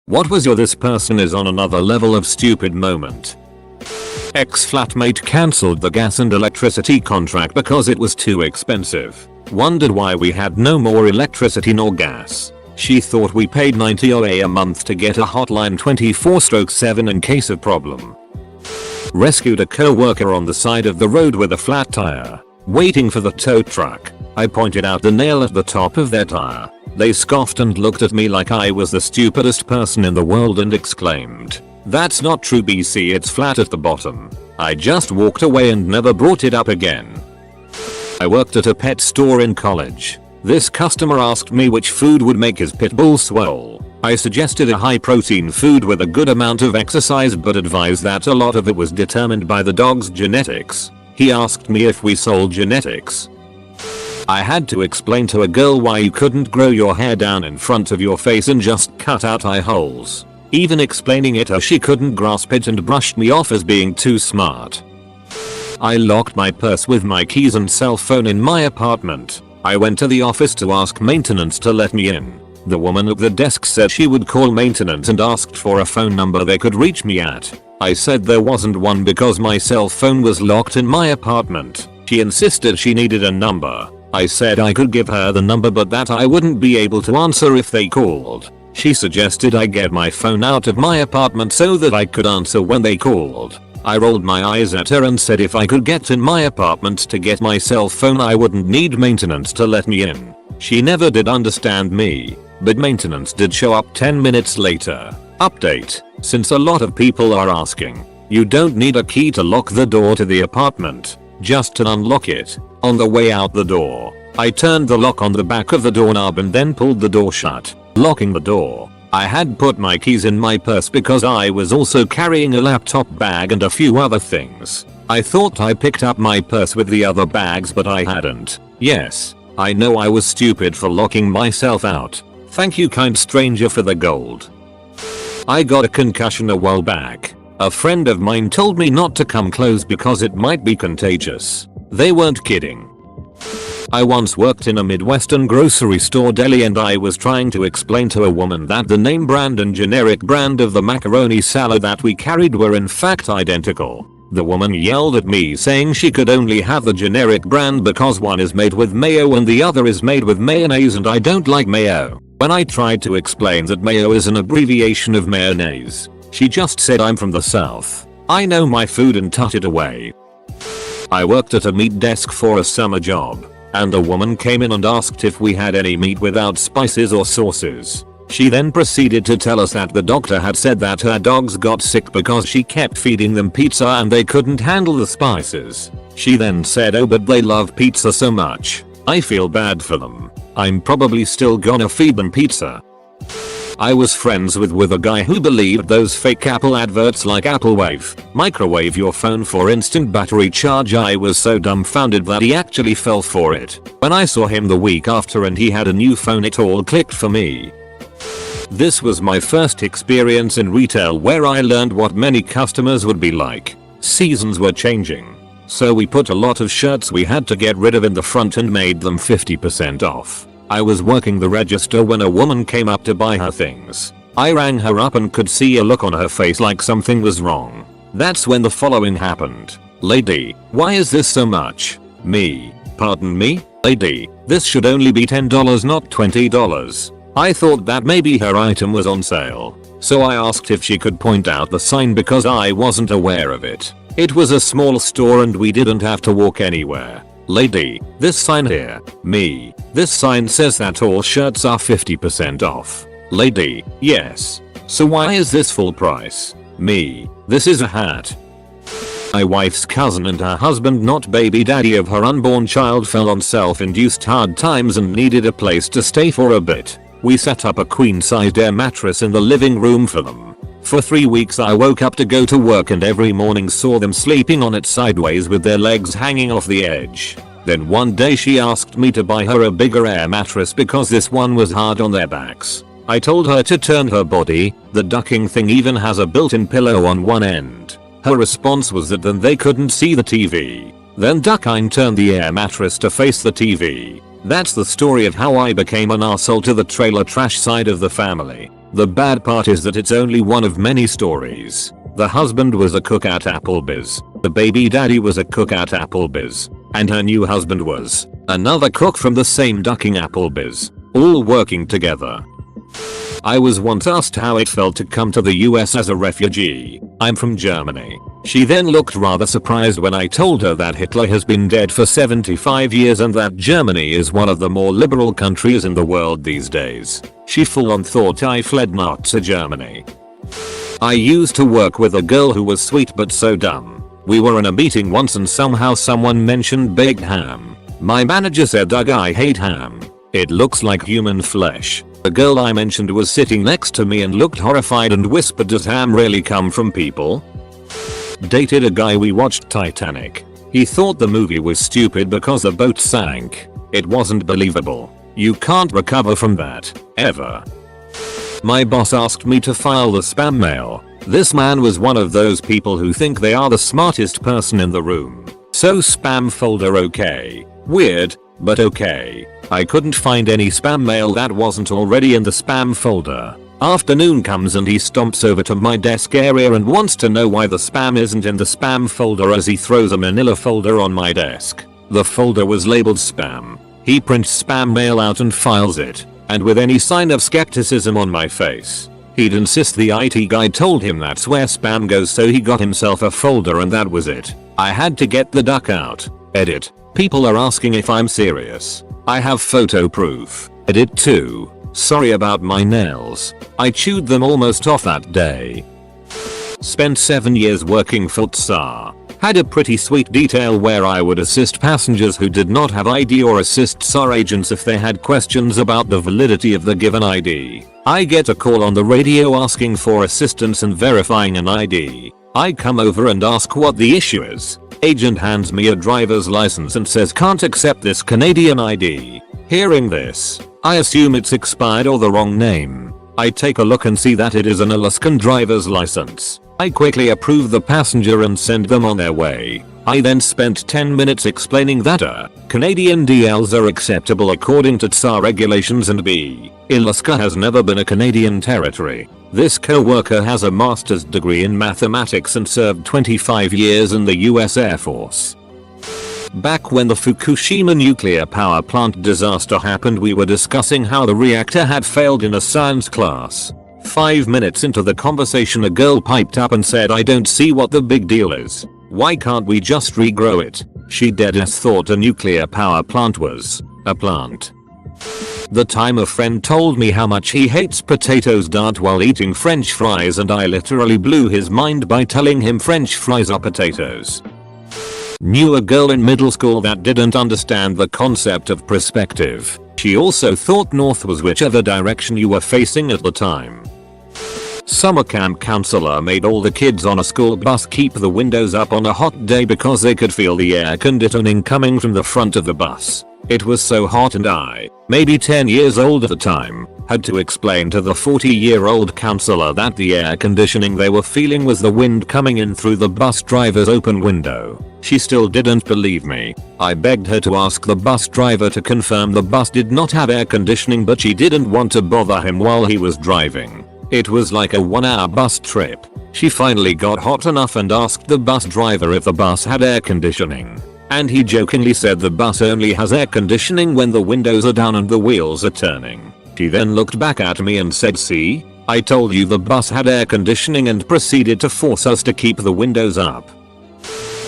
What was your "this person is on another level of stupid" moment? Ex-flatmate cancelled the gas and electricity contract because it was too expensive. Wondered why we had no more electricity nor gas. She thought we paid 90 OA a month to get a hotline 24/7 in case of problem. Rescued a co-worker on the side of the road with a flat tire. Waiting for the tow truck, I pointed out the nail at the top of their tire. They scoffed and looked at me like I was the stupidest person in the world and exclaimed, "That's not true BC, it's flat at the bottom." I just walked away and never brought it up again. I worked at a pet store in college. This customer asked me which food would make his pit bull swole. I suggested a high protein food with a good amount of exercise but advised that a lot of it was determined by the dog's genetics. He asked me if we sold genetics. I had to explain to a girl why you couldn't grow your hair down in front of your face and just cut out eye holes. Even explaining it she couldn't grasp it and brushed me off as being too smart. I locked my purse with my keys and cell phone in my apartment. I went to the office to ask maintenance to let me in. The woman at the desk said she would call maintenance and asked for a phone number they could reach me at. I said there wasn't one because my cell phone was locked in my apartment. She insisted she needed a number. I said I could give her the number but that I wouldn't be able to answer if they called. She suggested I get my phone out of my apartment so that I could answer when they called. I rolled my eyes at her and said if I could get in my apartment to get my cell phone I wouldn't need maintenance to let me in. She never did understand me, but maintenance did show up 10 minutes later. Update: since a lot of people are asking, you don't need a key to lock the door to the apartment, just to unlock it. On the way out the door, I turned the lock on the back of the doorknob and then pulled the door shut, locking the door. I had put my keys in my purse because I was also carrying a laptop bag and a few other things. I thought I picked up my purse with the other bags but I hadn't. Yes, I know I was stupid for locking myself out. Thank you kind stranger for the gold. I got a concussion a while back. A friend of mine told me not to come close because it might be contagious. They weren't kidding. I once worked in a Midwestern grocery store deli and I was trying to explain to a woman that the name brand and generic brand of the macaroni salad that we carried were in fact identical. The woman yelled at me saying she could only have the generic brand because one is made with mayo and the other is made with mayonnaise and I don't like mayo. When I tried to explain that mayo is an abbreviation of mayonnaise, she just said I'm from the South. I know my food and tutted away. I worked at a meat desk for a summer job, and a woman came in and asked if we had any meat without spices or sauces. She then proceeded to tell us that the doctor had said that her dogs got sick because she kept feeding them pizza and they couldn't handle the spices. She then said, "Oh, but they love pizza so much. I feel bad for them. I'm probably still gonna feed them pizza." I was friends with a guy who believed those fake Apple adverts like Apple Wave, microwave your phone for instant battery charge. I was so dumbfounded that he actually fell for it. When I saw him the week after and he had a new phone, it all clicked for me. This was my first experience in retail where I learned what many customers would be like. Seasons were changing, so we put a lot of shirts we had to get rid of in the front and made them 50% off. I was working the register when a woman came up to buy her things. I rang her up and could see a look on her face like something was wrong. That's when the following happened. "Lady, why is this so much?" Me: "Pardon me? Lady, this should only be $10 not $20. I thought that maybe her item was on sale, so I asked if she could point out the sign because I wasn't aware of it. It was a small store and we didn't have to walk anywhere. "Lady, this sign here." Me: "This sign says that all shirts are 50% off." Lady: "Yes. So why is this full price?" Me: "This is a hat." My wife's cousin and her husband, not baby daddy of her unborn child, fell on self-induced hard times and needed a place to stay for a bit. We set up a queen-sized air mattress in the living room for them. For 3 weeks I woke up to go to work and every morning saw them sleeping on it sideways with their legs hanging off the edge. Then one day she asked me to buy her a bigger air mattress because this one was hard on their backs. I told her to turn her body, the ducking thing even has a built-in pillow on one end. Her response was that then they couldn't see the TV. Then duck and turn the air mattress to face the TV. That's the story of how I became an arsehole to the trailer trash side of the family. The bad part is that it's only one of many stories. The husband was a cook at Applebee's, the baby daddy was a cook at Applebee's, and her new husband was another cook from the same ducking Applebee's, all working together. I was once asked how it felt to come to the US as a refugee. I'm from Germany. She then looked rather surprised when I told her that Hitler has been dead for 75 years and that Germany is one of the more liberal countries in the world these days. She full on thought I fled Nazi Germany. I used to work with a girl who was sweet but so dumb. We were in a meeting once and somehow someone mentioned baked ham. My manager said, "Doug, I hate ham. It looks like human flesh." The girl I mentioned was sitting next to me and looked horrified and whispered, "Does ham really come from people?" Dated a guy we watched Titanic. He thought the movie was stupid because the boat sank. It wasn't believable. You can't recover from that, ever. My boss asked me to file the spam mail. This man was one of those people who think they are the smartest person in the room. So spam folder okay. Weird, but okay. I couldn't find any spam mail that wasn't already in the spam folder. Afternoon comes and he stomps over to my desk area and wants to know why the spam isn't in the spam folder as he throws a manila folder on my desk. The folder was labeled spam. He prints spam mail out and files it, and with any sign of skepticism on my face. He'd insist the IT guy told him that's where spam goes, so he got himself a folder and that was it. I had to get the duck out. Edit. People are asking if I'm serious. I have photo proof. Edit 2. Sorry about my nails. I chewed them almost off that day. Spent 7 years working for TSA. Had a pretty sweet detail where I would assist passengers who did not have ID or assist TSA agents if they had questions about the validity of the given ID. I get a call on the radio asking for assistance in verifying an ID. I come over and ask what the issue is. Agent hands me a driver's license and says can't accept this Canadian ID. Hearing this, I assume it's expired or the wrong name. I take a look and see that it is an Alaskan driver's license. I quickly approve the passenger and send them on their way. I then spent 10 minutes explaining that Canadian DLs are acceptable according to TSA regulations and Alaska has never been a Canadian territory. This co-worker has a master's degree in mathematics and served 25 years in the US Air Force. Back when the Fukushima nuclear power plant disaster happened, we were discussing how the reactor had failed in a science class. 5 minutes into the conversation a girl piped up and said, "I don't see what the big deal is. Why can't we just regrow it?" She deadass thought a nuclear power plant was a plant. The time a friend told me how much he hates potatoes dart while eating french fries and I literally blew his mind by telling him french fries are potatoes. Knew a girl in middle school that didn't understand the concept of perspective. She also thought north was whichever direction you were facing at the time. Summer camp counselor made all the kids on a school bus keep the windows up on a hot day because they could feel the air conditioning coming from the front of the bus. It was so hot and I, maybe 10 years old at the time, had to explain to the 40-year-old counselor that the air conditioning they were feeling was the wind coming in through the bus driver's open window. She still didn't believe me. I begged her to ask the bus driver to confirm the bus did not have air conditioning, but she didn't want to bother him while he was driving. It was like a 1-hour bus trip. She finally got hot enough and asked the bus driver if the bus had air conditioning. And he jokingly said the bus only has air conditioning when the windows are down and the wheels are turning. She then looked back at me and said, "See? I told you the bus had air conditioning," and proceeded to force us to keep the windows up.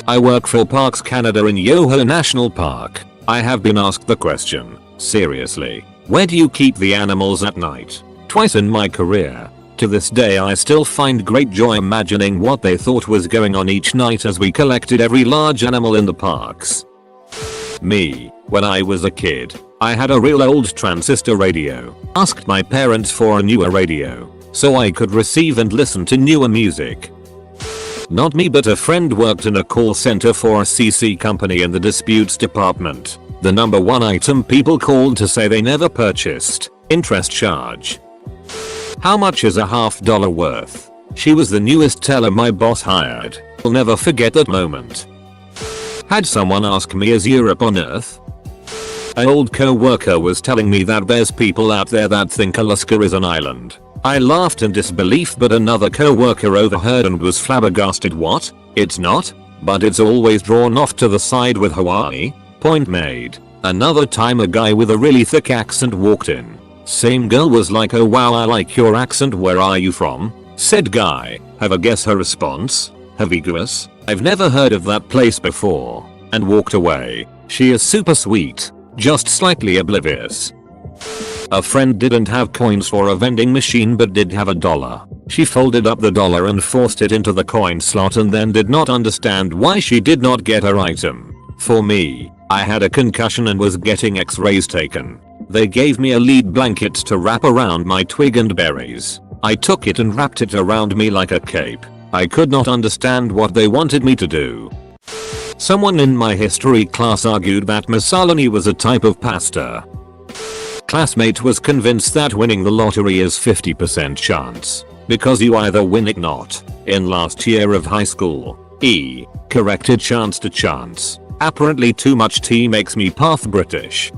I work for Parks Canada in Yoho National Park. I have been asked the question, seriously, where do you keep the animals at night? Twice in my career. To this day I still find great joy imagining what they thought was going on each night as we collected every large animal in the parks. Me, when I was a kid, I had a real old transistor radio. Asked my parents for a newer radio, so I could receive and listen to newer music. Not me, but a friend worked in a call center for a CC company in the disputes department. The number one item people called to say they never purchased: interest charge. How much is a $50 worth? She was the newest teller my boss hired. I'll never forget that moment. Had someone ask me, is Europe on Earth? An old co-worker was telling me that there's people out there that think Alaska is an island. I laughed in disbelief, but another co-worker overheard and was flabbergasted. What? It's not? But it's always drawn off to the side with Hawaii? Point made. Another time a guy with a really thick accent walked in. Same girl was like, oh wow, I like your accent, where are you from? Said guy. Have a guess her response? Haviguas? I've never heard of that place before. And walked away. She is super sweet. Just slightly oblivious. A friend didn't have coins for a vending machine but did have $1. She folded up the dollar and forced it into the coin slot and then did not understand why she did not get her item. For me, I had a concussion and was getting x-rays taken. They gave me a lead blanket to wrap around my twig and berries. I took it and wrapped it around me like a cape. I could not understand what they wanted me to do. Someone in my history class argued that masalani was a type of pasta. Classmate was convinced that winning the lottery is 50% chance because you either win it not. In last year of high school. Corrected chance to chance. Apparently too much tea makes me half British.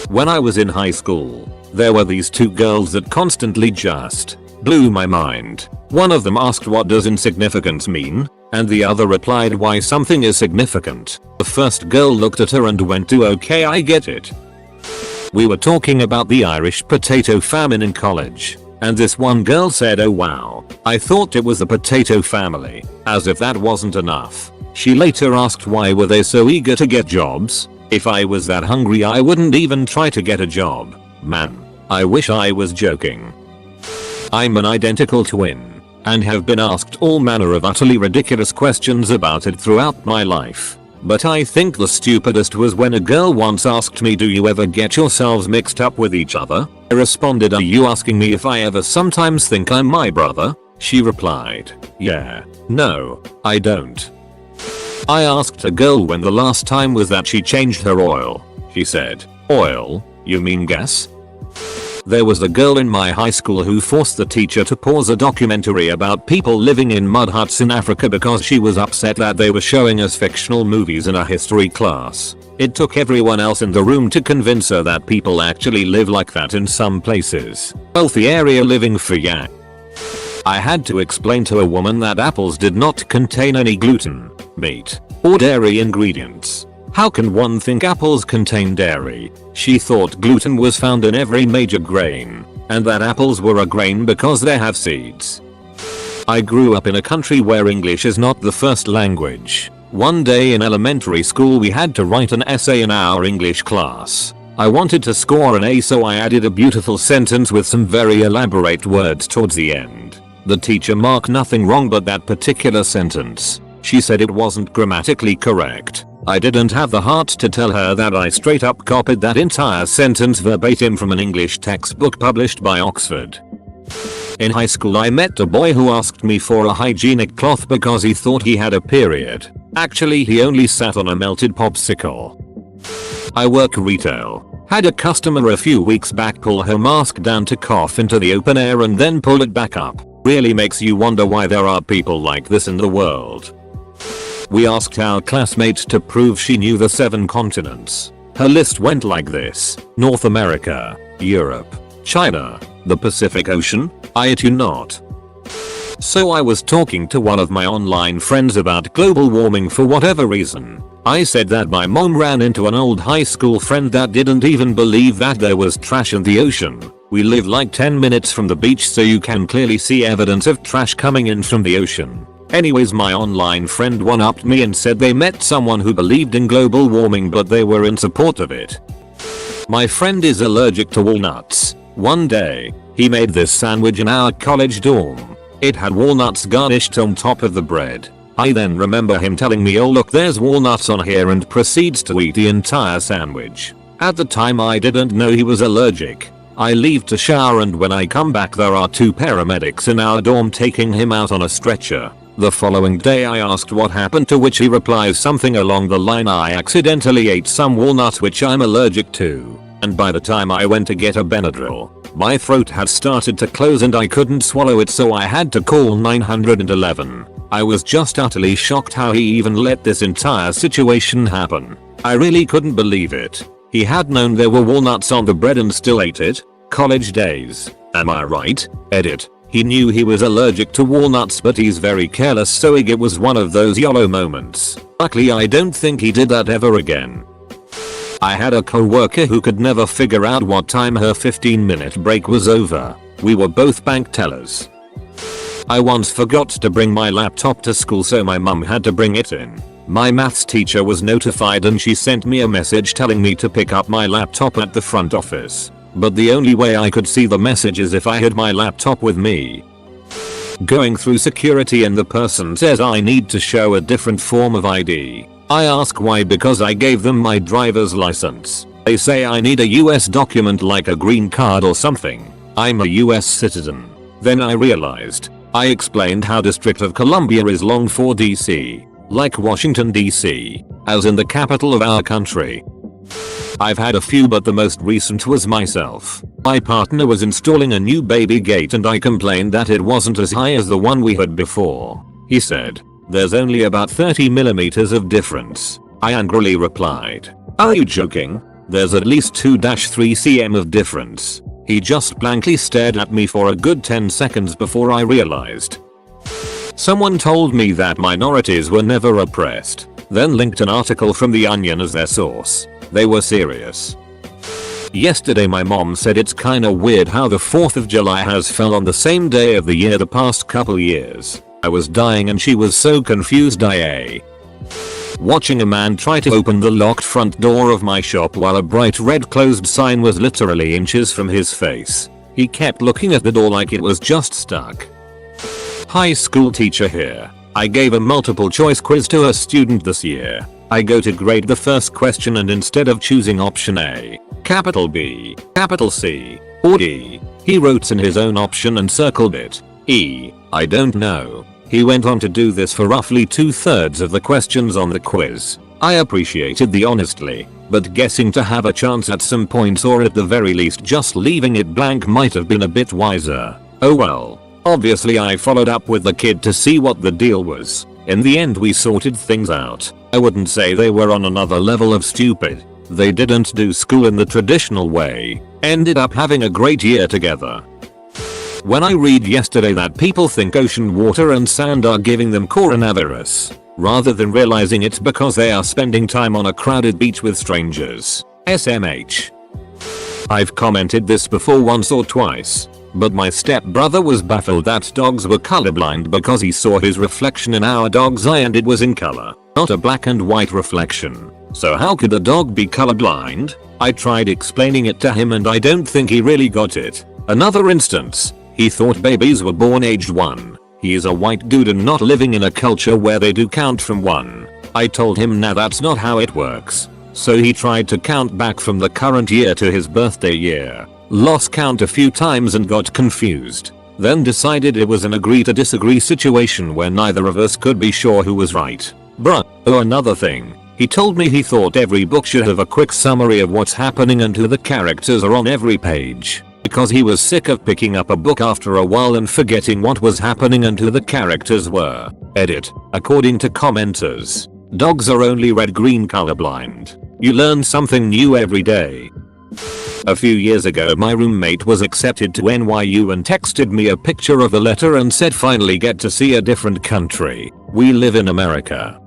When I was in high school, there were these two girls that constantly just blew my mind. One of them asked what does insignificance mean, and the other replied why something is significant. The first girl looked at her and went to okay, I get it. We were talking about the Irish potato famine in college, and this one girl said, oh wow, I thought it was the potato family, as if that wasn't enough. She later asked why were they so eager to get jobs? If I was that hungry I wouldn't even try to get a job. Man, I wish I was joking. I'm an identical twin, and have been asked all manner of utterly ridiculous questions about it throughout my life. But I think the stupidest was when a girl once asked me, do you ever get yourselves mixed up with each other? I responded, are you asking me if I ever sometimes think I'm my brother? She replied, yeah, no, I don't. I asked a girl when the last time was that she changed her oil. She said, oil? You mean gas? There was a girl in my high school who forced the teacher to pause a documentary about people living in mud huts in Africa because she was upset that they were showing us fictional movies in a history class. It took everyone else in the room to convince her that people actually live like that in some places. Wealthy area living for ya. I had to explain to a woman that apples did not contain any gluten, meat, or dairy ingredients. How can one think apples contain dairy? She thought gluten was found in every major grain, and that apples were a grain because they have seeds. I grew up in a country where English is not the first language. One day in elementary school we had to write an essay in our English class. I wanted to score an A, so I added a beautiful sentence with some very elaborate words towards the end. The teacher marked nothing wrong but that particular sentence. She said it wasn't grammatically correct. I didn't have the heart to tell her that I straight up copied that entire sentence verbatim from an English textbook published by Oxford. In high school I met a boy who asked me for a hygienic cloth because he thought he had a period. Actually he only sat on a melted popsicle. I work retail. Had a customer a few weeks back pull her mask down to cough into the open air and then pull it back up. Really makes you wonder why there are people like this in the world. We asked our classmates to prove she knew the 7 continents. Her list went like this: North America, Europe, China, the Pacific Ocean, I do not. So I was talking to one of my online friends about global warming for whatever reason. I said that my mom ran into an old high school friend that didn't even believe that there was trash in the ocean. We live like 10 minutes from the beach, so you can clearly see evidence of trash coming in from the ocean. Anyways, my online friend one-upped me and said they met someone who believed in global warming but they were in support of it. My friend is allergic to walnuts. One day, he made this sandwich in our college dorm. It had walnuts garnished on top of the bread. I then remember him telling me, oh look, there's walnuts on here, and proceeds to eat the entire sandwich. At the time I didn't know he was allergic. I leave to shower and when I come back there are 2 paramedics in our dorm taking him out on a stretcher. The following day I asked what happened, to which he replies something along the line, I accidentally ate some walnuts which I'm allergic to, and by the time I went to get a Benadryl, my throat had started to close and I couldn't swallow it, so I had to call 911. I was just utterly shocked how he even let this entire situation happen. I really couldn't believe it. He had known there were walnuts on the bread and still ate it. College days. Am I right? Edit. He knew he was allergic to walnuts but he's very careless so it was one of those YOLO moments. Luckily I don't think he did that ever again. I had a co-worker who could never figure out what time her 15-minute break was over. We were both bank tellers. I once forgot to bring my laptop to school so my mum had to bring it in. My maths teacher was notified and she sent me a message telling me to pick up my laptop at the front office. But the only way I could see the message is if I had my laptop with me. Going through security and the person says I need to show a different form of ID. I ask why because I gave them my driver's license. They say I need a US document like a green card or something. I'm a US citizen. Then I realized. I explained how District of Columbia is long for DC. Like Washington DC. As in the capital of our country. I've had a few but the most recent was myself. My partner was installing a new baby gate and I complained that it wasn't as high as the one we had before. He said, "There's only about 30mm of difference." I angrily replied, "Are you joking? There's at least 2-3 cm of difference." He just blankly stared at me for a good 10 seconds before I realized. Someone told me that minorities were never oppressed, then linked an article from The Onion as their source. They were serious. Yesterday my mom said it's kinda weird how the 4th of July has fell on the same day of the year the past couple years. I was dying and she was so confused. Watching a man try to open the locked front door of my shop while a bright red closed sign was literally inches from his face. He kept looking at the door like it was just stuck. High school teacher here. I gave a multiple choice quiz to a student this year. I go to grade the first question and instead of choosing option A, capital B, capital C, or D, he wrote in his own option and circled it. E, I don't know. He went on to do this for roughly 2/3 of the questions on the quiz. I appreciated the honesty, but guessing to have a chance at some points or at the very least just leaving it blank might have been a bit wiser. Oh well. Obviously I followed up with the kid to see what the deal was. In the end we sorted things out. I wouldn't say they were on another level of stupid. They didn't do school in the traditional way. Ended up having a great year together. When I read yesterday that people think ocean water and sand are giving them coronavirus, rather than realizing it's because they are spending time on a crowded beach with strangers. SMH. I've commented this before once or twice. But my stepbrother was baffled that dogs were colorblind because he saw his reflection in our dog's eye and it was in color, not a black and white reflection. So how could a dog be colorblind? I tried explaining it to him and I don't think he really got it. Another instance, he thought babies were born aged 1. He is a white dude and not living in a culture where they do count from 1. I told him nah, that's not how it works. So he tried to count back from the current year to his birthday year. Lost count a few times and got confused. Then decided it was an agree to disagree situation where neither of us could be sure who was right. Bruh. Oh, another thing. He told me he thought every book should have a quick summary of what's happening and who the characters are on every page. Because he was sick of picking up a book after a while and forgetting what was happening and who the characters were. Edit. According to commenters, dogs are only red-green colorblind. You learn something new every day. A few years ago my roommate was accepted to NYU and texted me a picture of a letter and said finally get to see a different country. We live in America.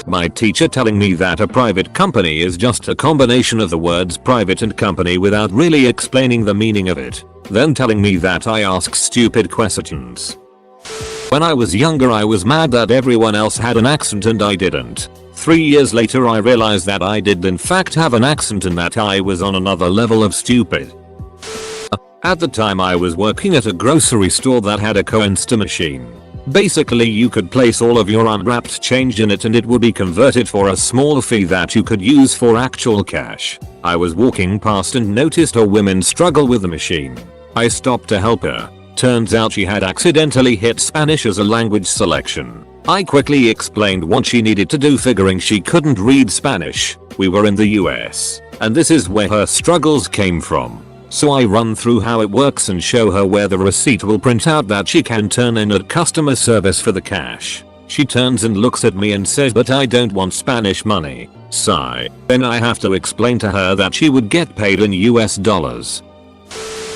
My teacher telling me that a private company is just a combination of the words private and company without really explaining the meaning of it. Then telling me that I ask stupid questions. When I was younger I was mad that everyone else had an accent and I didn't. 3 years later I realized that I did in fact have an accent and that I was on another level of stupid. At the time I was working at a grocery store that had a coinsta machine. Basically you could place all of your unwrapped change in it and it would be converted for a small fee that you could use for actual cash. I was walking past and noticed a woman struggle with the machine. I stopped to help her. Turns out she had accidentally hit Spanish as a language selection. I quickly explained what she needed to do figuring she couldn't read Spanish. We were in the US, and this is where her struggles came from. So I run through how it works and show her where the receipt will print out that she can turn in at customer service for the cash. She turns and looks at me and says but I don't want Spanish money. Sigh. Then I have to explain to her that she would get paid in US dollars.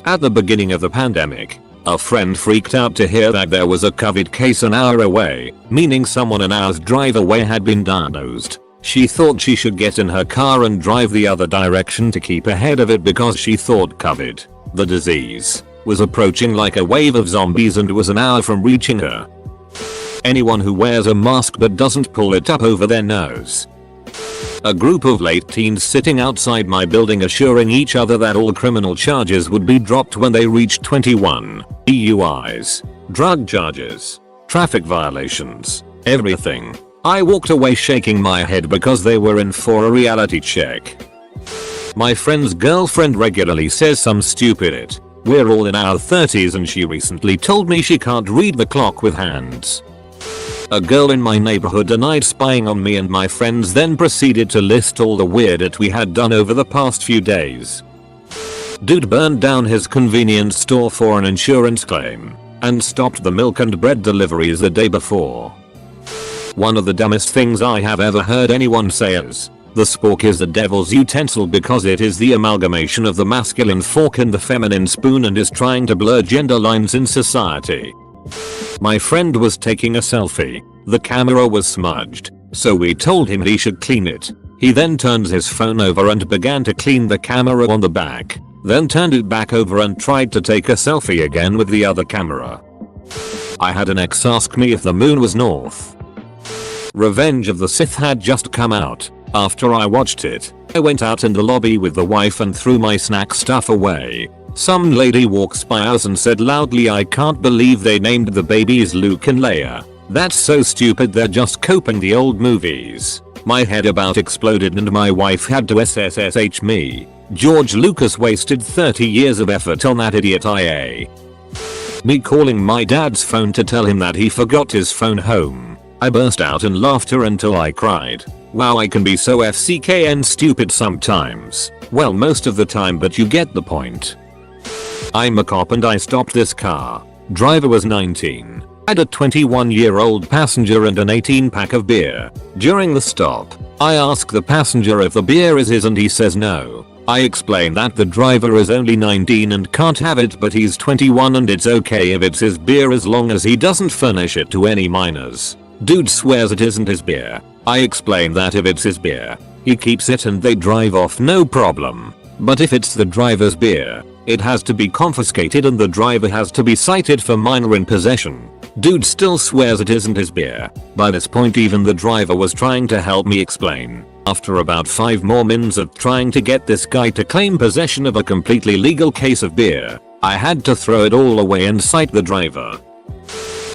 At the beginning of the pandemic, a friend freaked out to hear that there was a COVID case an hour away, meaning someone an hour's drive away had been diagnosed. She thought she should get in her car and drive the other direction to keep ahead of it because she thought COVID, the disease, was approaching like a wave of zombies and was an hour from reaching her. Anyone who wears a mask but doesn't pull it up over their nose. A group of late teens sitting outside my building assuring each other that all criminal charges would be dropped when they reached 21. DUIs, drug charges, traffic violations, everything. I walked away shaking my head because they were in for a reality check. My friend's girlfriend regularly says some stupid it. We're all in our 30s and she recently told me she can't read the clock with hands. A girl in my neighborhood denied spying on me and my friends then proceeded to list all the weird it we had done over the past few days. Dude burned down his convenience store for an insurance claim and stopped the milk and bread deliveries the day before. One of the dumbest things I have ever heard anyone say is, the spork is the devil's utensil because it is the amalgamation of the masculine fork and the feminine spoon and is trying to blur gender lines in society. My friend was taking a selfie. The camera was smudged, so we told him he should clean it. He then turned his phone over and began to clean the camera on the back, then turned it back over and tried to take a selfie again with the other camera. I had an ex ask me if the moon was north. Revenge of the Sith had just come out. After I watched it, I went out in the lobby with the wife and threw my snack stuff away. Some lady walks by us and said loudly, "I can't believe they named the babies Luke and Leia. That's so stupid, they're just copying the old movies." My head about exploded and my wife had to SSSH me. George Lucas wasted 30 years of effort on that idiot IA. Me calling my dad's phone to tell him that he forgot his phone home. I burst out in laughter until I cried. Wow, I can be so FCKN stupid sometimes. Well, most of the time, but you get the point. I'm a cop and I stopped this car. Driver was 19. Had a 21-year-old passenger and an 18-pack of beer. During the stop, I ask the passenger if the beer is his and he says no. I explain that the driver is only 19 and can't have it, but he's 21 and it's okay if it's his beer as long as he doesn't furnish it to any minors. Dude swears it isn't his beer. I explain that if it's his beer, he keeps it and they drive off no problem. But if it's the driver's beer, it has to be confiscated and the driver has to be cited for minor in possession. Dude still swears it isn't his beer. By this point even the driver was trying to help me explain. After about 5 more minutes of trying to get this guy to claim possession of a completely legal case of beer, I had to throw it all away and cite the driver.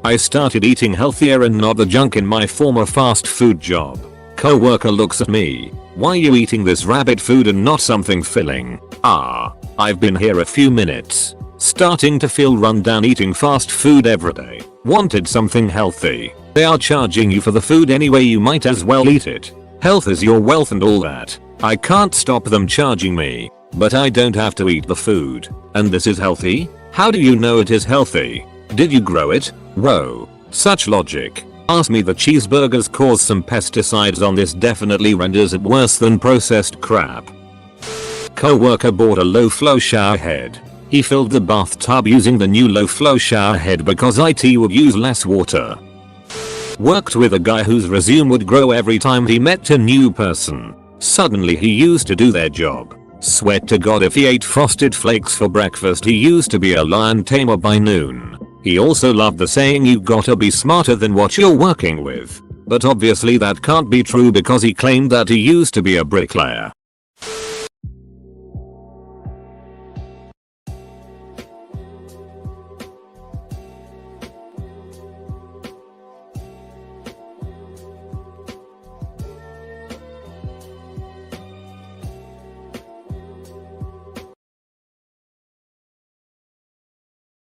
I started eating healthier and not the junk in my former fast food job. Co-worker looks at me. "Why you eating this rabbit food and not something filling?" I've been here a few minutes. Starting to feel run down eating fast food every day. Wanted something healthy. They are charging you for the food anyway, you might as well eat it. Health is your wealth and all that. I can't stop them charging me, but I don't have to eat the food. And this is healthy? How do you know it is healthy? Did you grow it? Whoa, such logic. Ask me the cheeseburgers cause some pesticides on this definitely renders it worse than processed crap. Co-worker bought a low-flow shower head. He filled the bathtub using the new low-flow shower head because IT would use less water. Worked with a guy whose resume would grow every time he met a new person. Suddenly he used to do their job. Swear to God if he ate Frosted Flakes for breakfast he used to be a lion tamer by noon. He also loved the saying you gotta be smarter than what you're working with. But obviously that can't be true because he claimed that he used to be a bricklayer.